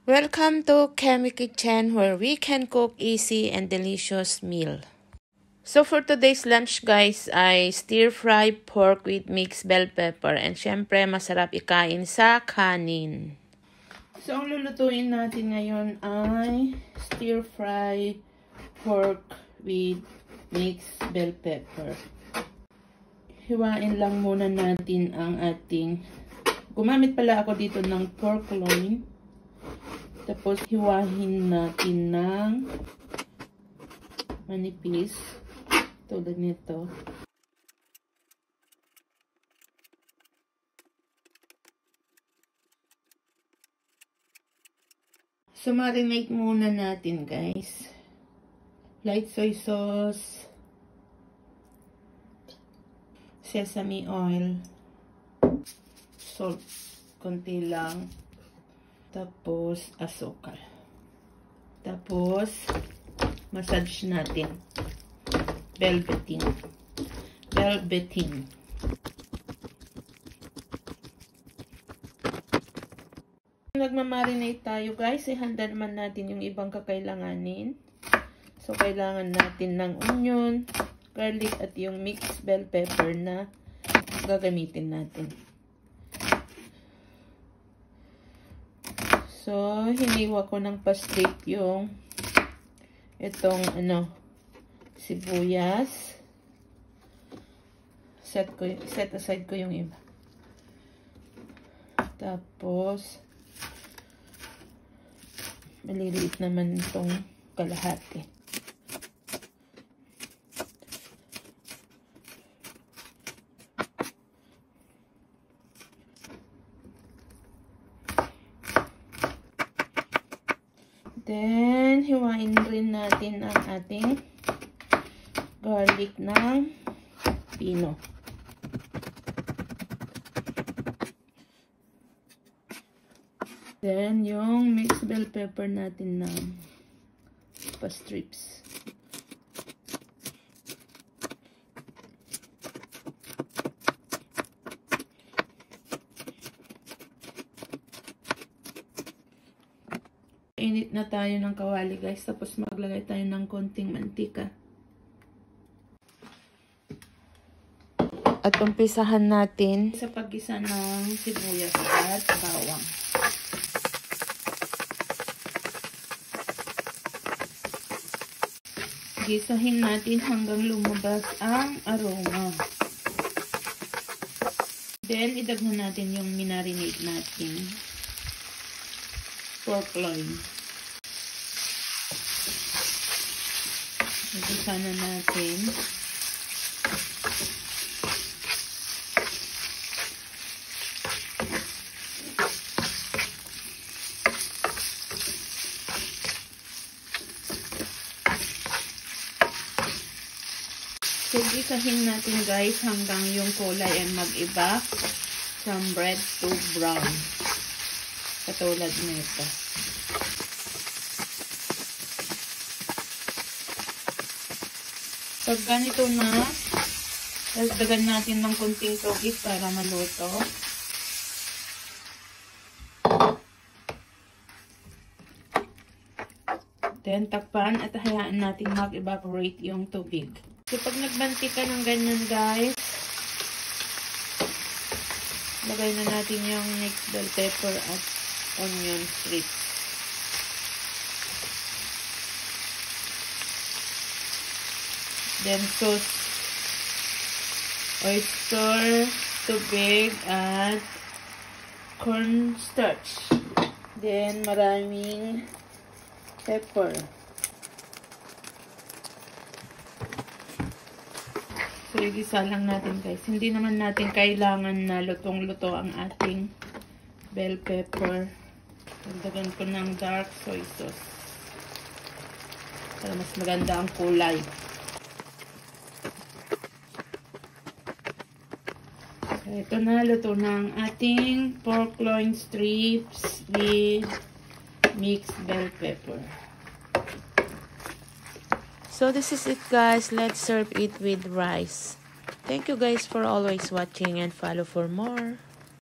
Welcome to Kemi Kitchen, where we can cook easy and delicious meal. So for today's lunch guys ay stir-fry pork with mixed bell pepper, and syempre masarap ikain sa kanin. So ang lulutuin natin ngayon ay stir-fry pork with mixed bell pepper. Hiwain lang muna natin ang ating, gumamit pala ako dito ng pork loin. Tapos, hiwahin natin ng manipis. Tulad nito. So, marinate muna natin, guys. Light soy sauce. Sesame oil. Salt. Konti lang. Tapos, asukal. Tapos, massage natin. Velveting. Velveting. Nagmamarinate tayo guys. Ihanda naman natin yung ibang kakailanganin. So, kailangan natin ng onion, garlic, at yung mixed bell pepper na gagamitin natin. So, hiniwa ko ng pa-straight yung itong sibuyas. Set aside ko yung iba. Tapos, maliliit naman itong kalahati. Then, hiwain rin natin ang ating garlic ng pino. Then, yung mixed bell pepper natin ng pa-strips. Init na tayo ng kawali guys, tapos maglagay tayo ng konting mantika. At umpisahan natin sa paggisa ng sibuyas at bawang. Gisahin natin hanggang lumabas ang aroma. Then, idaghan natin yung minarinate natin pork loin. Igisa na natin. So, gisahin natin guys hanggang yung kulay ay mag-iba from red to brown. Katulad nito. Pag ganito na, dagdagan natin ng kunting tubig para maluto. Then, takpan at hayaan natin mag-evaporate yung tubig. So, pag nagmantika ng ganyan guys, lagay na natin yung mixed bell pepper at onion strips. Then sauce, oyster, tubig, at cornstarch. Then maraming pepper. So, igisa lang natin guys. Hindi naman natin kailangan na lutong-luto ang ating bell pepper. Dagdagan ko ng dark soy sauce para mas maganda ang kulay. So, ito na, luto na ang ating pork loin strips with mixed bell pepper. So this is it guys. Let's serve it with rice. Thank you guys for always watching, and follow for more.